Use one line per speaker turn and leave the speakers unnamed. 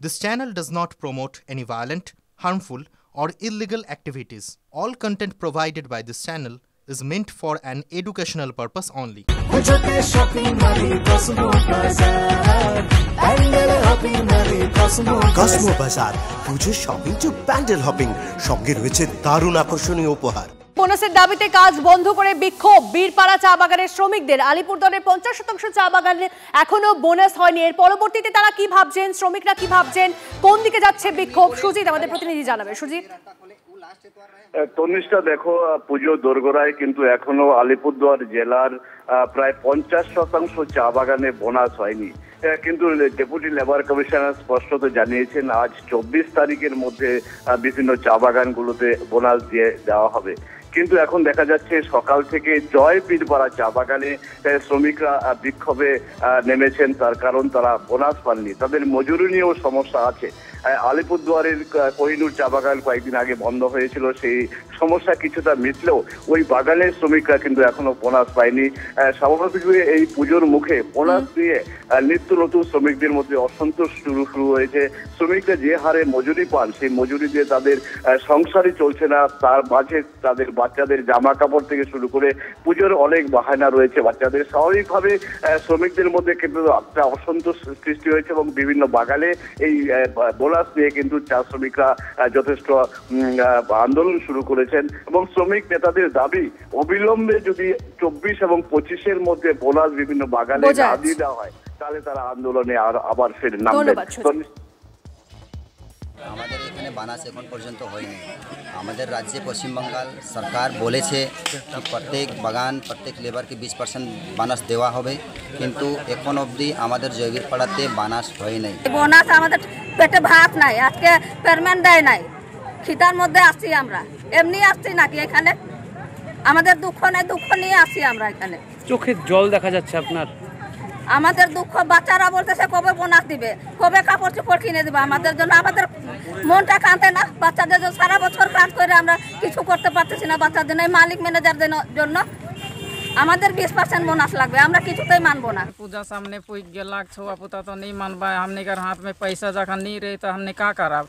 This channel does not promote any violent, harmful, or illegal activities. All content provided by this channel is meant for an educational purpose only.
Cosmo বাজার পুজো shopping two pandal hopping সঙ্গে রয়েছে দারুণ আকর্ষণীয় উপহার।
বোনাসের দাবিতে কাজ বন্ধ করে বিক্ষোভ বীরপাড়া চা বাগানের শ্রমিকদের। আলিপুরদুয়ারের 50% চা বাগানে এখনো বোনাস হয়নি। এর পরবর্তীতে তারা কি ভাবছেন, শ্রমিকরা কি ভাবছেন, কোন দিকে যাচ্ছে বিক্ষোভ, সুজিত আমাদের প্রতিনিধি জানাবে। সুজিত,
তনিষ্ঠা, দেখো পুজো দোরগোড়ায় কিন্তু এখনো আলিপুরদুয়ার জেলার প্রায় 50% চা বাগানে বোনাস হয়নি। কিন্তু ডেপুটি লেবার কমিশনার স্পষ্টত জানিয়েছেন আজ 24 তারিখের মধ্যে বিভিন্ন চা বাগানগুলোতে বোনাস দিয়ে দেওয়া হবে। কিন্তু এখন দেখা যাচ্ছে সকাল থেকে জয় বীরপাড়া চা বাগানে শ্রমিকরা বিক্ষোভে নেমেছেন, তার কারণ তারা বোনাস পাননি, তাদের মজুরি নিয়েও সমস্যা আছে। আলিপুরদুয়ারের কোহিনুর চা বাগান কয়েকদিন আগে বন্ধ হয়েছিল, সেই সমস্যা কিছুটা মিটলেও ওই বাগানের শ্রমিকরা কিন্তু এখনো বোনাস পায়নি। স্বাভাবিকভাবে এই পুজোর মুখে বোনাস দিয়ে নিত্য নতুন শ্রমিকদের মধ্যে অসন্তোষ শুরু হয়েছে। শ্রমিকরা যে হারে মজুরি পান সেই মজুরি দিয়ে তাদের সংসারই চলছে না, তার মাঝে তাদের বাচ্চাদের জামা কাপড় থেকে শুরু করে পুজোর অনেক বাহানা রয়েছে বাচ্চাদের। স্বাভাবিকভাবে শ্রমিকদের মধ্যে কিন্তু একটা অসন্তোষ সৃষ্টি হয়েছে এবং বিভিন্ন বাগানে এই বোনাস নিয়ে কিন্তু চা শ্রমিকরা যথেষ্ট আন্দোলন শুরু করেছেন এবং শ্রমিক নেতাদের দাবি অবিলম্বে যদি 24 এবং 25-এর মধ্যে বোনাস বিভিন্ন বাগানে না দিয়ে দেওয়া হয় তাহলে তারা আন্দোলনে আবার ফের নামবেন।
আমাদের এখানে বোনাস এখন পর্যন্ত হয়নি। আমাদের রাজ্যে পশ্চিমবঙ্গ সরকার বলেছে কি প্রত্যেক বাগান প্রত্যেক লেবারকে 20% বোনাস দেওয়া হবে, কিন্তু এখন অবধি আমাদের জয়বীরপাড়াতে বোনাস হয় নাই।
বোনাস আমাদের পেটে ভাত নাই, আজকে পেমেন্ট দেয় নাই, খিতার মধ্যে আসছি আমরা, এমনি আসছি নাকি এখানে? আমাদের দুঃখ নেই, দুঃখ নিয়ে আসছি আমরা এখানে।
চোখে জল দেখা যাচ্ছে আপনার।
আমাদের দুঃখ, বাচ্চারা বলতেছে কবে বোনাস দিবে, কবে কাপড় চোপড় কিনে দিবে আমাদের জন্য। আমাদের মনটা কাঁদে না? বাচ্চাদের জন্য সারা বছর কাজ করে আমরা কিছু করতে পারতেছি না বাচ্চাদের জন্য, মালিক ম্যানেজারদের জন্য। আমাদের 20% बोनस লাগবে, আমরা কিছুতেই মানবো না।
पूजा सामने पूछ गेला छुआ पुता तो नहीं मानबा, हमने कर हाथ में पैसा जखन नहीं रहे तो हमने का करब।